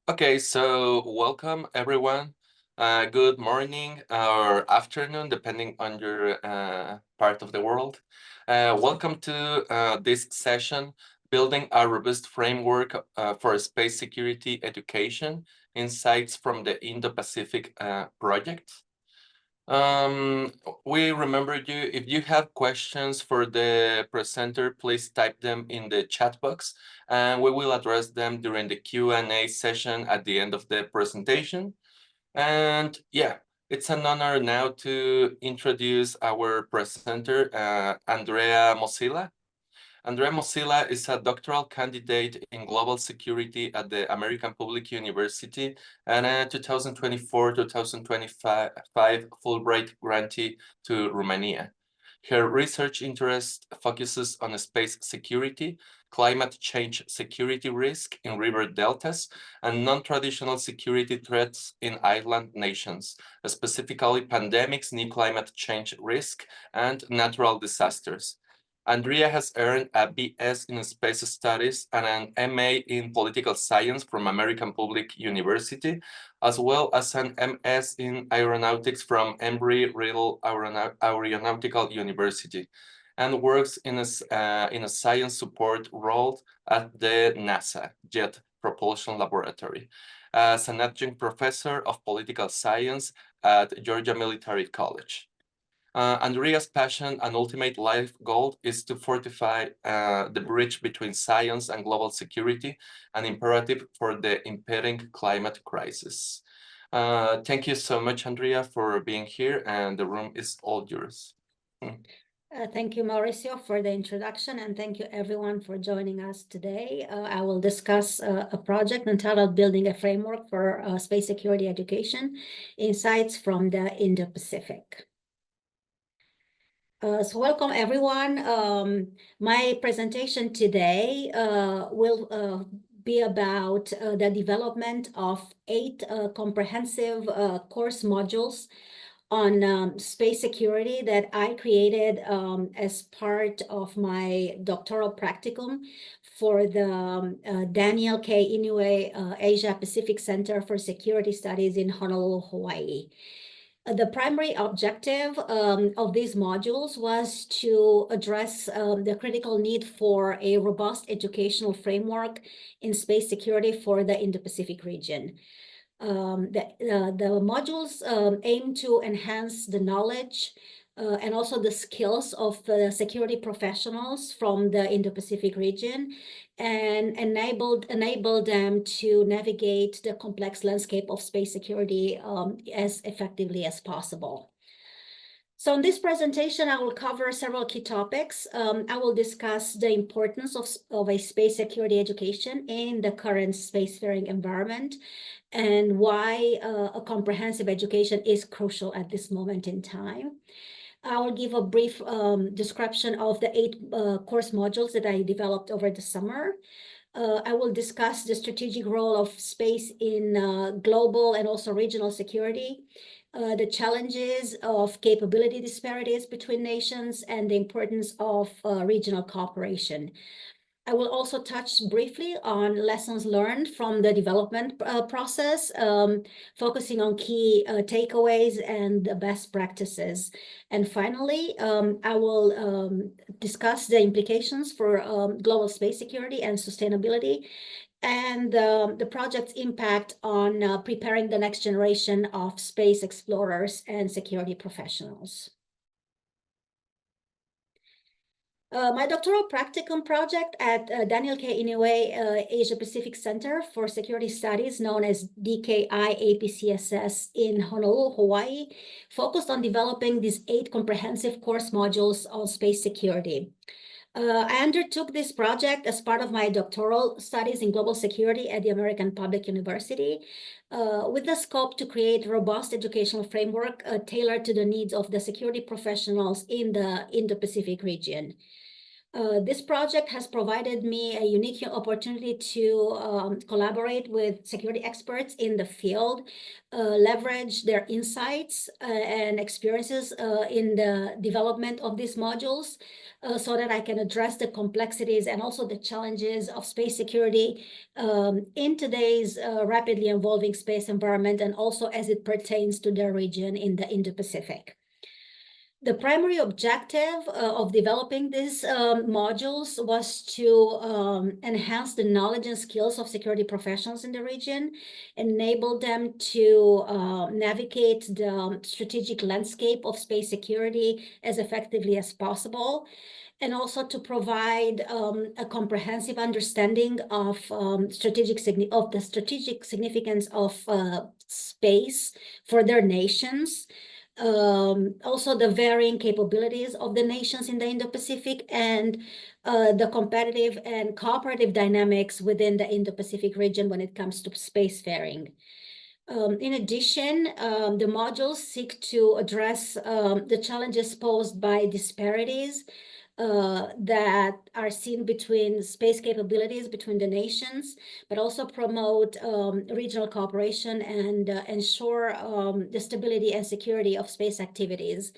Okay, so welcome everyone. Good morning or afternoon, depending on your part of the world. Welcome to this session, Building a Robust Framework for Space Security Education, Insights from the Indo-Pacific Project. We remember you, if you have questions for the presenter, please type them in the chat box and we will address them during the Q&A session at the end of the presentation. And yeah, it's an honor now to introduce our presenter, Andrea Mosilla. Andrea Mosilla is a doctoral candidate in global security at the American Public University and a 2024-2025 Fulbright grantee to Romania. Her research interest focuses on space security, climate change security risk in river deltas, and non-traditional security threats in island nations, specifically pandemics, new climate change risk, and natural disasters. Andrea has earned a BS in Space Studies and an MA in Political Science from American Public University, as well as an MS in Aeronautics from Embry-Riddle Aeronautical University, and works in a science support role at the NASA Jet Propulsion Laboratory as an adjunct professor of political science at Georgia Military College. Andrea's passion and ultimate life goal is to fortify the bridge between science and global security, an imperative for the impending climate crisis. Thank you so much, Andrea, for being here, and the room is all yours. Thank you, Mauricio, for the introduction, and thank you everyone for joining us today. I will discuss a project entitled Building a Framework for Space Security Education, Insights from the Indo-Pacific. So welcome everyone. My presentation today will be about the development of 8 comprehensive course modules on space security that I created as part of my doctoral practicum for the Daniel K. Inouye Asia Pacific Center for Security Studies in Honolulu, Hawaii. The primary objective of these modules was to address the critical need for a robust educational framework in space security for the Indo-Pacific region. The modules aim to enhance the knowledge and also the skills of the security professionals from the Indo-Pacific region and enable them to navigate the complex landscape of space security as effectively as possible. So in this presentation, I will cover several key topics. I will discuss the importance of a space security education in the current spacefaring environment and why a comprehensive education is crucial at this moment in time. I will give a brief description of the 8 course modules that I developed over the summer. I will discuss the strategic role of space in global and also regional security, the challenges of capability disparities between nations, and the importance of regional cooperation. I will also touch briefly on lessons learned from the development process, focusing on key takeaways and the best practices. And finally, I will discuss the implications for global space security and sustainability and the project's impact on preparing the next generation of space explorers and security professionals. My doctoral practicum project at Daniel K. Inouye Asia Pacific Center for Security Studies, known as DKI APCSS in Honolulu, Hawaii, focused on developing these 8 comprehensive course modules on space security. I undertook this project as part of my doctoral studies in global security at the American Public University, with the scope to create a robust educational framework tailored to the needs of the security professionals in the Indo-Pacific region. This project has provided me a unique opportunity to collaborate with security experts in the field, leverage their insights and experiences in the development of these modules, so that I can address the complexities and also the challenges of space security in today's rapidly evolving space environment, and also as it pertains to the region in the Indo-Pacific. The primary objective of developing these modules was to enhance the knowledge and skills of security professionals in the region, enable them to navigate the strategic landscape of space security as effectively as possible, and also to provide a comprehensive understanding of the strategic significance of space for their nations. Also the varying capabilities of the nations in the Indo-Pacific, and the competitive and cooperative dynamics within the Indo-Pacific region when it comes to spacefaring. In addition, the modules seek to address the challenges posed by disparities that are seen between space capabilities between the nations, but also promote regional cooperation and ensure the stability and security of space activities.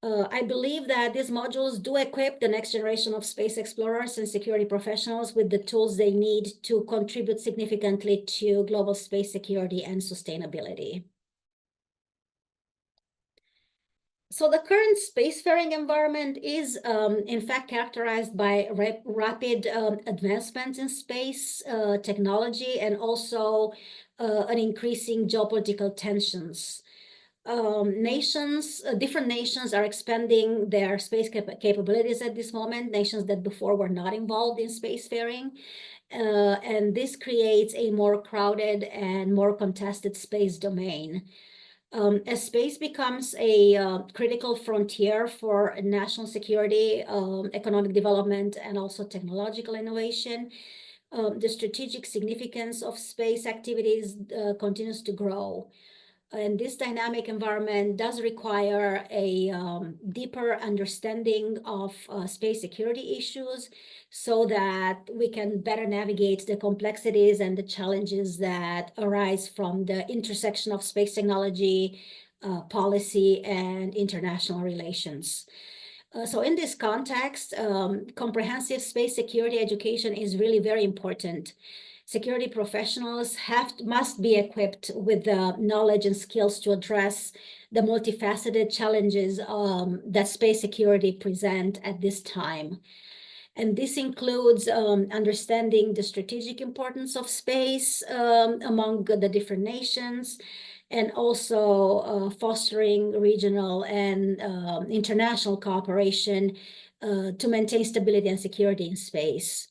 I believe that these modules do equip the next generation of space explorers and security professionals with the tools they need to contribute significantly to global space security and sustainability. So the current spacefaring environment is, in fact, characterized by rapid advancements in space technology, and also an increasing geopolitical tensions. Different nations are expanding their space capabilities at this moment, nations that before were not involved in spacefaring. And this creates a more crowded and more contested space domain. As space becomes a critical frontier for national security, economic development, and also technological innovation, the strategic significance of space activities continues to grow. And this dynamic environment does require a deeper understanding of space security issues, so that we can better navigate the complexities and the challenges that arise from the intersection of space technology, policy, and international relations. So in this context, comprehensive space security education is really very important. Security professionals must be equipped with the knowledge and skills to address the multifaceted challenges that space security present at this time. And this includes understanding the strategic importance of space among the different nations, and also fostering regional and international cooperation to maintain stability and security in space.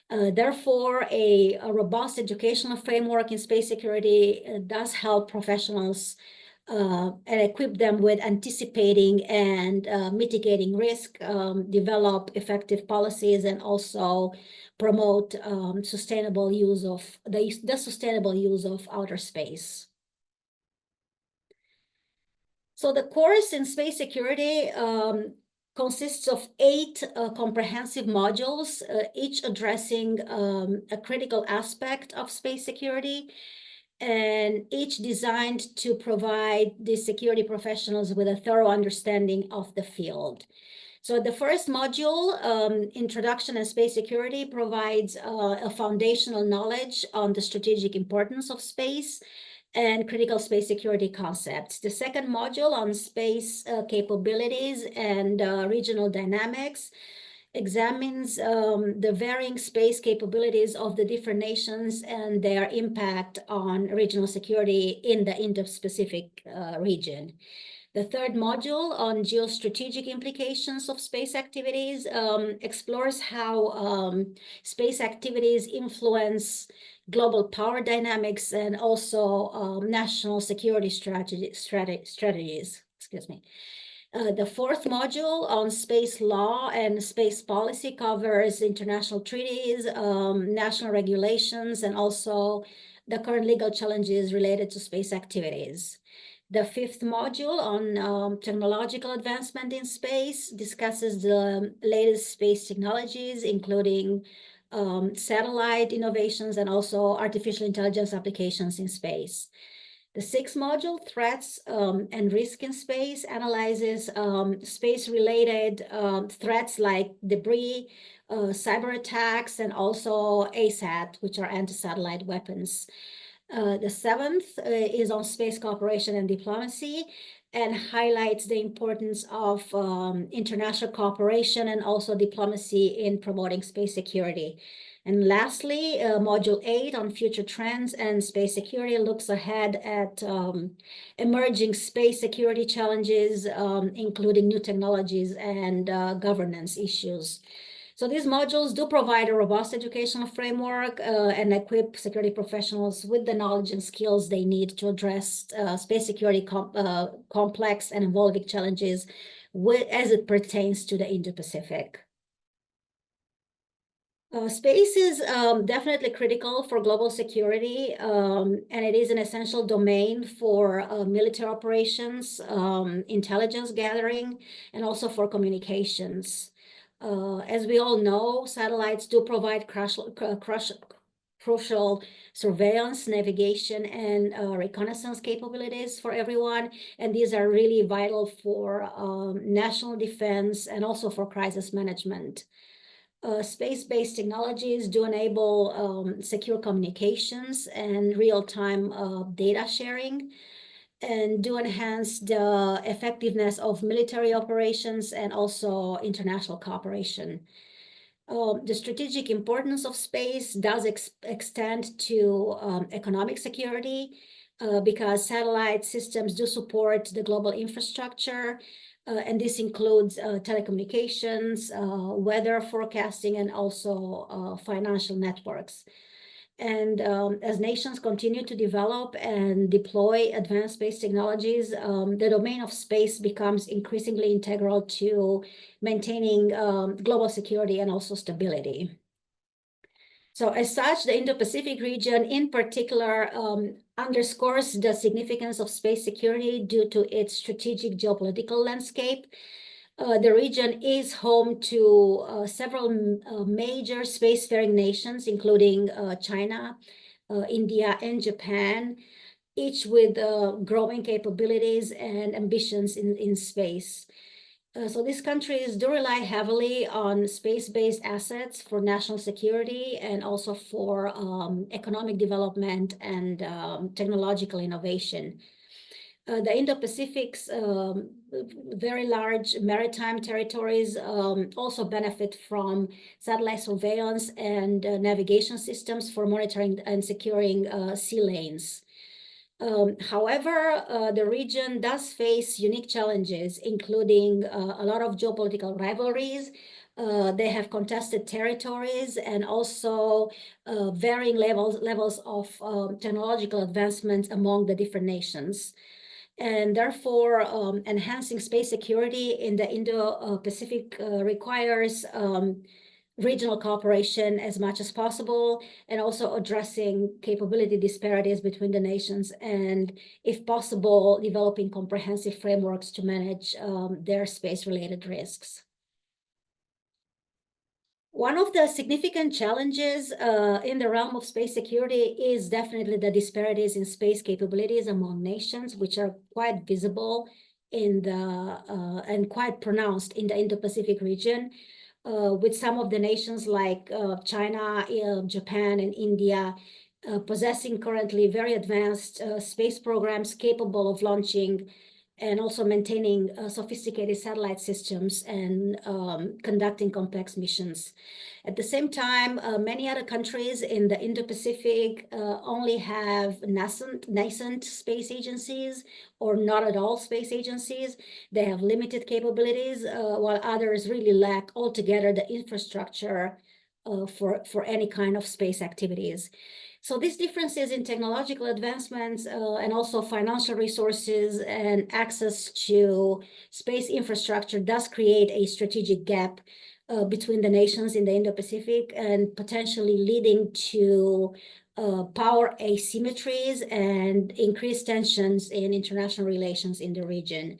Therefore, a robust educational framework in space security does help professionals and equip them with anticipating and mitigating risk, develop effective policies, and also promote sustainable use of the sustainable use of outer space. So the course in space security consists of 8 comprehensive modules, each addressing a critical aspect of space security, and each designed to provide the security professionals with a thorough understanding of the field. So the first module, Introduction and Space Security, provides a foundational knowledge on the strategic importance of space and critical space security concepts. The second module, on space capabilities and regional dynamics, examines the varying space capabilities of the different nations and their impact on regional security in the Indo-Pacific region. The third module, on geostrategic implications of space activities, explores how space activities influence global power dynamics and also national security strategies. Excuse me. The fourth module, on space law and space policy, covers international treaties, national regulations, and also the current legal challenges related to space activities. The fifth module on technological advancement in space discusses the latest space technologies, including satellite innovations and also artificial intelligence applications in space. The sixth module, threats and risk in space, analyzes space-related threats like debris, cyber attacks, and also ASAT, which are anti-satellite weapons. The seventh is on space cooperation and diplomacy and highlights the importance of international cooperation and also diplomacy in promoting space security. And lastly, Module 8 on future trends and space security looks ahead at emerging space security challenges, including new technologies and governance issues. So these modules do provide a robust educational framework and equip security professionals with the knowledge and skills they need to address space security complex and evolving challenges as it pertains to the Indo-Pacific. Space is definitely critical for global security, and it is an essential domain for military operations, intelligence gathering, and also for communications. As we all know, satellites do provide crucial surveillance, navigation, and reconnaissance capabilities for everyone, and these are really vital for national defense and also for crisis management. Space-based technologies do enable secure communications and real-time data sharing, and do enhance the effectiveness of military operations and also international cooperation. The strategic importance of space does extend to economic security because satellite systems do support the global infrastructure, and this includes telecommunications, weather forecasting, and also financial networks. And as nations continue to develop and deploy advanced space technologies, the domain of space becomes increasingly integral to maintaining global security and also stability. So as such, the Indo-Pacific region in particular underscores the significance of space security due to its strategic geopolitical landscape. The region is home to several major spacefaring nations, including China, India, and Japan, each with growing capabilities and ambitions in space. So these countries do rely heavily on space-based assets for national security and also for economic development and technological innovation. The Indo-Pacific's very large maritime territories also benefit from satellite surveillance and navigation systems for monitoring and securing sea lanes. However, the region does face unique challenges, including a lot of geopolitical rivalries. They have contested territories and also varying levels of technological advancements among the different nations. And therefore, enhancing space security in the Indo-Pacific requires regional cooperation as much as possible, and also addressing capability disparities between the nations, and if possible, developing comprehensive frameworks to manage their space-related risks. One of the significant challenges in the realm of space security is definitely the disparities in space capabilities among nations, which are quite visible in the and quite pronounced in the Indo-Pacific region, with some of the nations like China, Japan, and India possessing currently very advanced space programs capable of launching and also maintaining sophisticated satellite systems and conducting complex missions. At the same time, many other countries in the Indo-Pacific only have nascent space agencies or not at all space agencies. They have limited capabilities, while others really lack altogether the infrastructure for any kind of space activities. So these differences in technological advancements and also financial resources and access to space infrastructure does create a strategic gap between the nations in the Indo-Pacific, and potentially leading to power asymmetries and increased tensions in international relations in the region.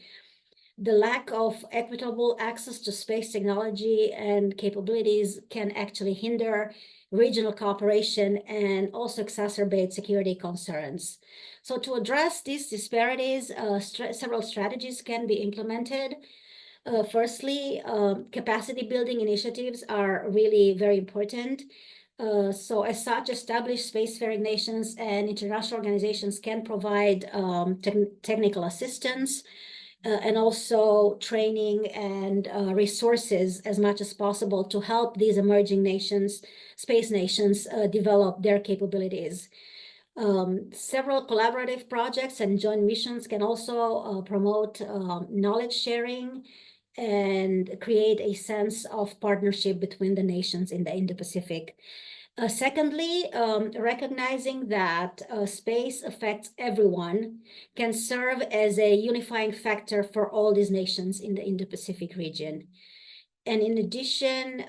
The lack of equitable access to space technology and capabilities can actually hinder regional cooperation and also exacerbate security concerns. So to address these disparities, several strategies can be implemented. Firstly, capacity building initiatives are really very important. So as such, established spacefaring nations and international organizations can provide technical assistance, and also training and resources as much as possible to help these emerging nations, space nations, develop their capabilities. Several collaborative projects and joint missions can also promote knowledge sharing and create a sense of partnership between the nations in the Indo-Pacific. Secondly, recognizing that space affects everyone can serve as a unifying factor for all these nations in the Indo-Pacific region. And in addition,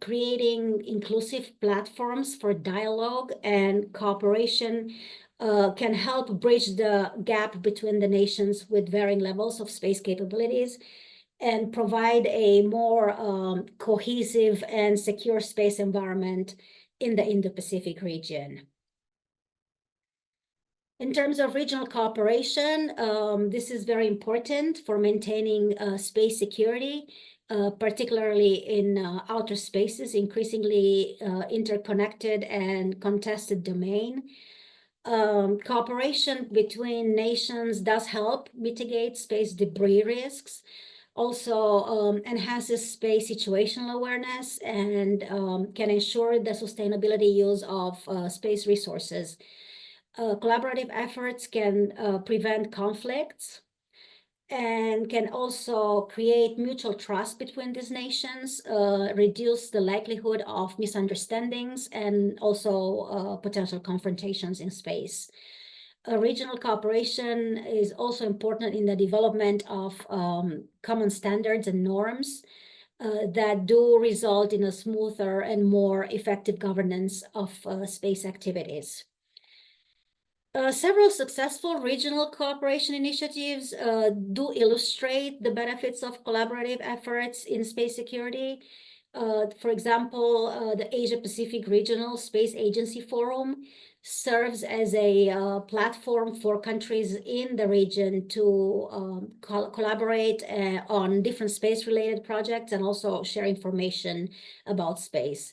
creating inclusive platforms for dialogue and cooperation can help bridge the gap between the nations with varying levels of space capabilities and provide a more cohesive and secure space environment in the Indo-Pacific region. In terms of regional cooperation, this is very important for maintaining space security, particularly in outer spaces, increasingly interconnected and contested domain. Cooperation between nations does help mitigate space debris risks, also enhances space situational awareness, and can ensure the sustainability use of space resources. Collaborative efforts can prevent conflicts and can also create mutual trust between these nations, reduce the likelihood of misunderstandings and also potential confrontations in space. Regional cooperation is also important in the development of common standards and norms that do result in a smoother and more effective governance of space activities. Several successful regional cooperation initiatives do illustrate the benefits of collaborative efforts in space security. For example, the Asia-Pacific Regional Space Agency Forum serves as a platform for countries in the region to collaborate on different space-related projects and also share information about space.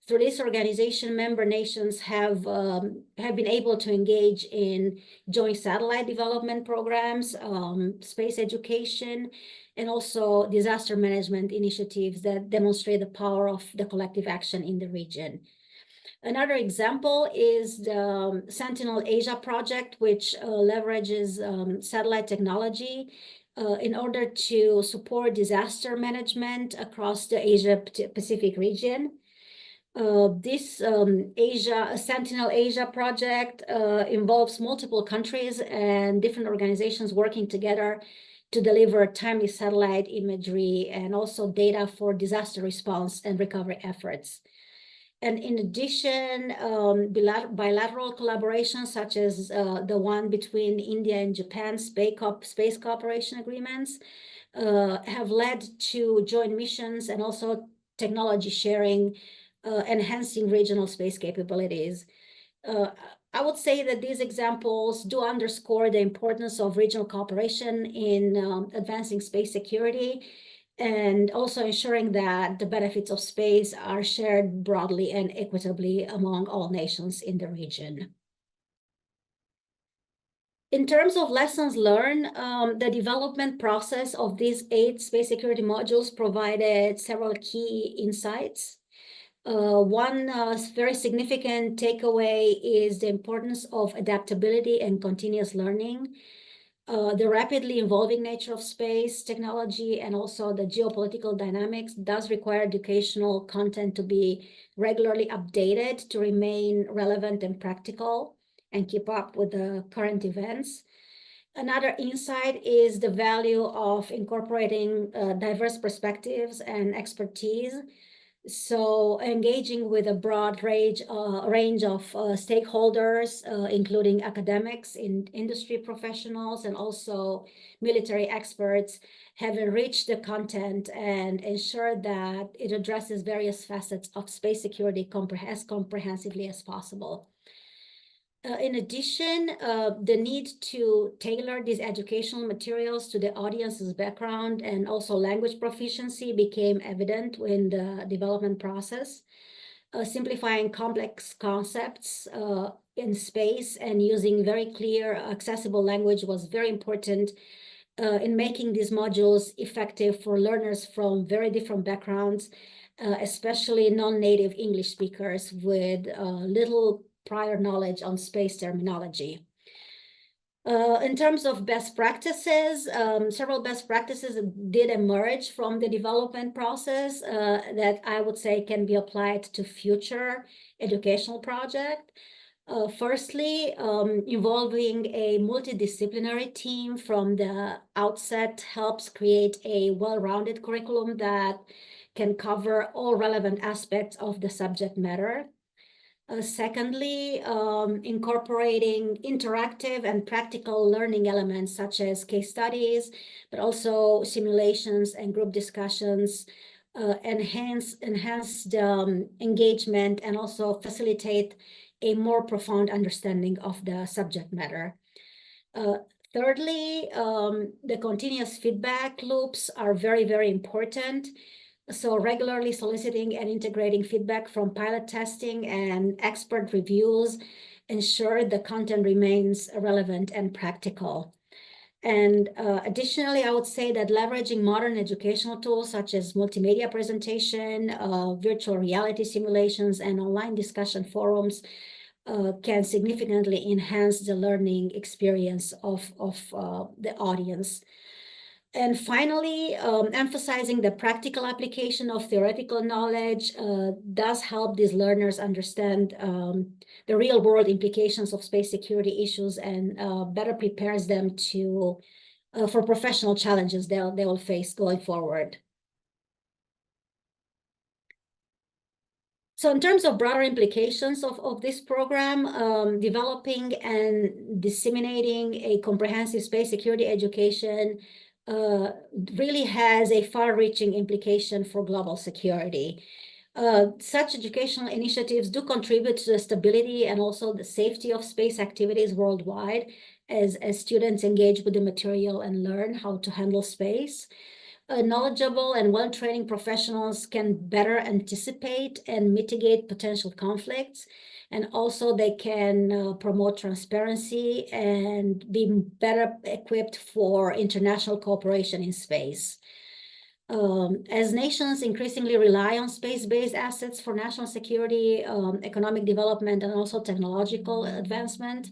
Through this organization, member nations have been able to engage in joint satellite development programs, space education, and also disaster management initiatives that demonstrate the power of the collective action in the region. Another example is the Sentinel Asia project, which leverages satellite technology in order to support disaster management across the Asia-Pacific region. This Sentinel Asia project involves multiple countries and different organizations working together to deliver timely satellite imagery and also data for disaster response and recovery efforts. And in addition, bilateral collaborations such as the one between India and Japan space cooperation agreements have led to joint missions and also technology sharing, enhancing regional space capabilities. I would say that these examples do underscore the importance of regional cooperation in advancing space security and also ensuring that the benefits of space are shared broadly and equitably among all nations in the region. In terms of lessons learned, the development process of these 8 space security modules provided several key insights. One very significant takeaway is the importance of adaptability and continuous learning. The rapidly evolving nature of space technology and also the geopolitical dynamics does require educational content to be regularly updated to remain relevant and practical and keep up with the current events. Another insight is the value of incorporating diverse perspectives and expertise. So engaging with a broad range of stakeholders, including academics, industry professionals, and also military experts, have enriched the content and ensured that it addresses various facets of space security as comprehensively as possible. In addition, the need to tailor these educational materials to the audience's background and also language proficiency became evident in the development process. Simplifying complex concepts in space and using very clear, accessible language was very important in making these modules effective for learners from very different backgrounds, especially non-native English speakers with little prior knowledge on space terminology. In terms of best practices, several best practices did emerge from the development process that I would say can be applied to future educational projects. Firstly, involving a multidisciplinary team from the outset helps create a well-rounded curriculum that can cover all relevant aspects of the subject matter. Secondly, incorporating interactive and practical learning elements such as case studies, but also simulations and group discussions enhance the engagement and also facilitate a more profound understanding of the subject matter. Thirdly, the continuous feedback loops are very, very important. So regularly soliciting and integrating feedback from pilot testing and expert reviews ensure the content remains relevant and practical. And additionally, I would say that leveraging modern educational tools such as multimedia presentation, virtual reality simulations, and online discussion forums can significantly enhance the learning experience of the audience. And finally, emphasizing the practical application of theoretical knowledge does help these learners understand the real world implications of space security issues and better prepares them for professional challenges they will face going forward. So in terms of broader implications of this program, developing and disseminating a comprehensive space security education really has a far-reaching implication for global security. Such educational initiatives do contribute to the stability and also the safety of space activities worldwide as students engage with the material and learn how to handle space. Knowledgeable and well-trained professionals can better anticipate and mitigate potential conflicts. And also they can promote transparency and be better equipped for international cooperation in space. As nations increasingly rely on space-based assets for national security, economic development, and also technological advancement,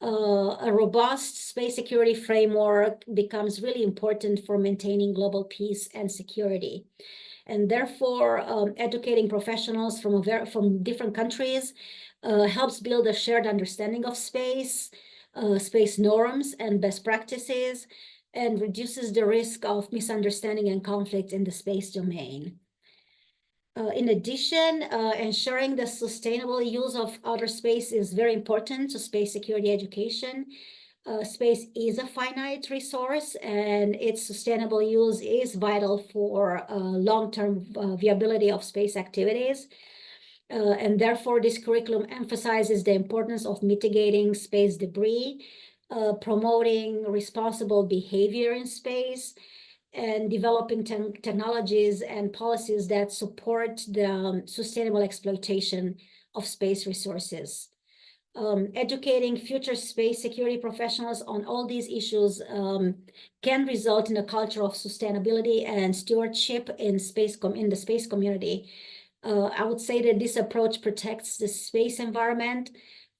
a robust space security framework becomes really important for maintaining global peace and security. And therefore, educating professionals from different countries helps build a shared understanding of space, space norms and best practices, and reduces the risk of misunderstanding and conflict in the space domain. In addition, ensuring the sustainable use of outer space is very important to space security education. Space is a finite resource, and its sustainable use is vital for long-term viability of space activities. And therefore, this curriculum emphasizes the importance of mitigating space debris, promoting responsible behavior in space, and developing technologies and policies that support the sustainable exploitation of space resources. Educating future space security professionals on all these issues can result in a culture of sustainability and stewardship in the space community. I would say that this approach protects the space environment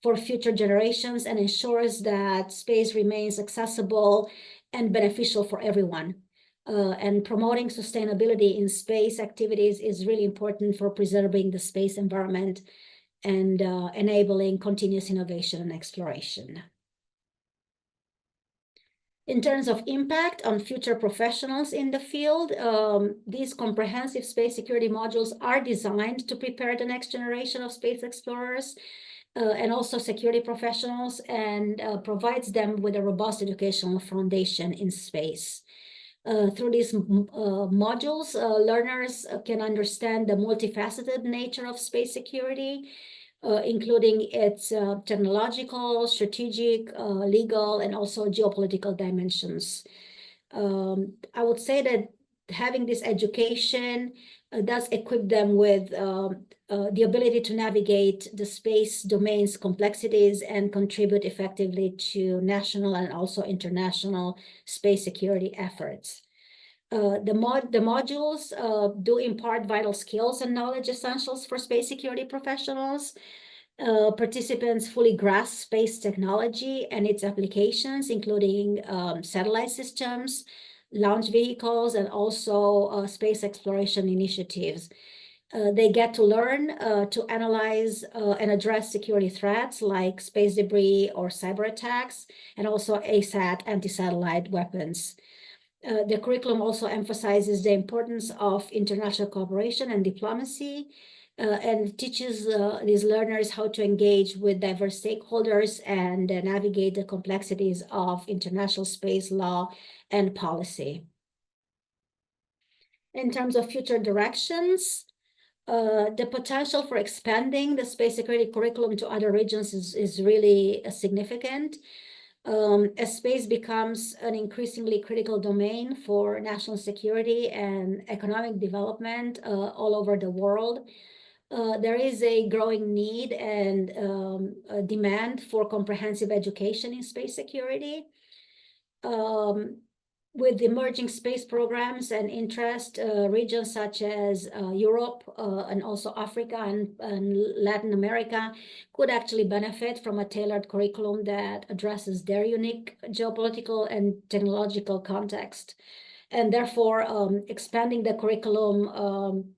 for future generations and ensures that space remains accessible and beneficial for everyone. And promoting sustainability in space activities is really important for preserving the space environment and enabling continuous innovation and exploration. In terms of impact on future professionals in the field, these comprehensive space security modules are designed to prepare the next generation of space explorers and also security professionals, and provides them with a robust educational foundation in space. Through these modules, learners can understand the multifaceted nature of space security, including its technological, strategic, legal, and also geopolitical dimensions. I would say that having this education does equip them with the ability to navigate the space domain's complexities and contribute effectively to national and also international space security efforts. The modules do impart vital skills and knowledge essentials for space security professionals. Participants fully grasp space technology and its applications, including satellite systems, launch vehicles, and also space exploration initiatives. They get to learn to analyze and address security threats like space debris or cyber attacks, and also ASAT anti-satellite weapons. The curriculum also emphasizes the importance of international cooperation and diplomacy, and teaches these learners how to engage with diverse stakeholders and navigate the complexities of international space law and policy. In terms of future directions, the potential for expanding the space security curriculum to other regions is really significant. As space becomes an increasingly critical domain for national security and economic development all over the world, there is a growing need and a demand for comprehensive education in space security. With emerging space programs and interest, regions such as Europe and also Africa and Latin America could actually benefit from a tailored curriculum that addresses their unique geopolitical and technological context. And therefore, expanding the curriculum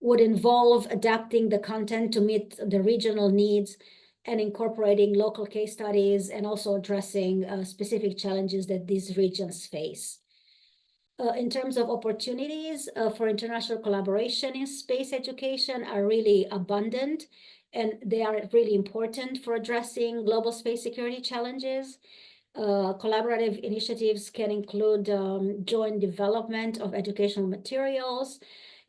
would involve adapting the content to meet the regional needs and incorporating local case studies, and also addressing specific challenges that these regions face. In terms of opportunities for international collaboration in space education are really abundant, and they are really important for addressing global space security challenges. Collaborative initiatives can include joint development of educational materials,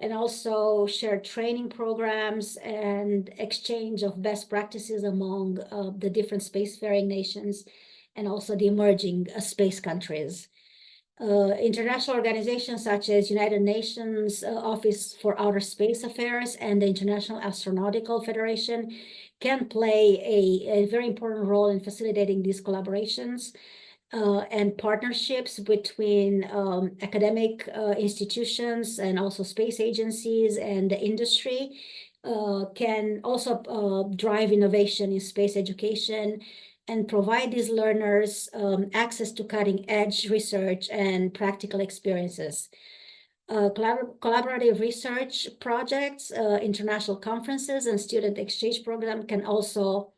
and also shared training programs and exchange of best practices among the different spacefaring nations, and also the emerging space countries. International organizations such as United Nations Office for Outer Space Affairs and the International Astronautical Federation can play a very important role in facilitating these collaborations. And partnerships between academic institutions and also space agencies and the industry can also drive innovation in space education and provide these learners access to cutting-edge research and practical experiences. Collaborative research projects, international conferences, and student exchange program can also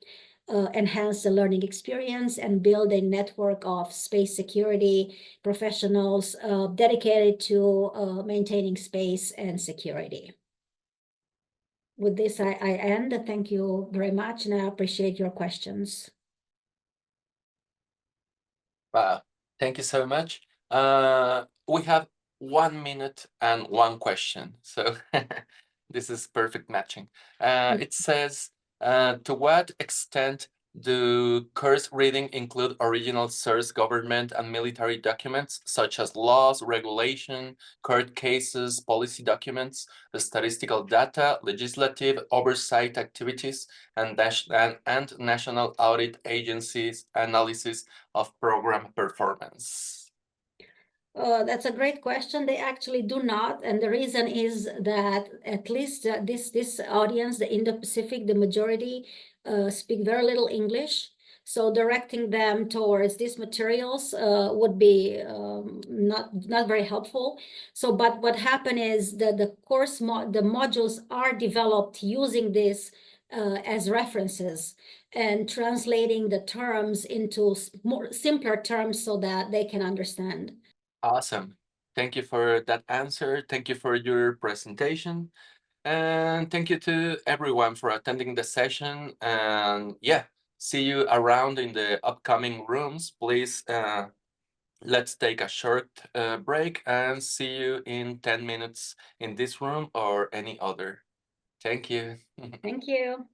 enhance the learning experience and build a network of space security professionals dedicated to maintaining space and security. With this, I end. Thank you very much, and I appreciate your questions. Wow, thank you so much. We have 1 minute and one question, so this is perfect matching. It says, to what extent do course reading include original source government and military documents, such as laws, regulation, court cases, policy documents, statistical data, legislative oversight activities, and national audit agencies' analysis of program performance? That's a great question. They actually do not, and the reason is that at least this audience, the Indo-Pacific, the majority speak very little English. So directing them towards these materials would be not very helpful. So, but what happened is that the modules are developed using this as references and translating the terms into more simpler terms so that they can understand. Awesome. Thank you for that answer. Thank you for your presentation. And thank you to everyone for attending the session. And yeah, see you around in the upcoming rooms. Please, let's take a short break and see you in 10 minutes in this room or any other. Thank you. Thank you.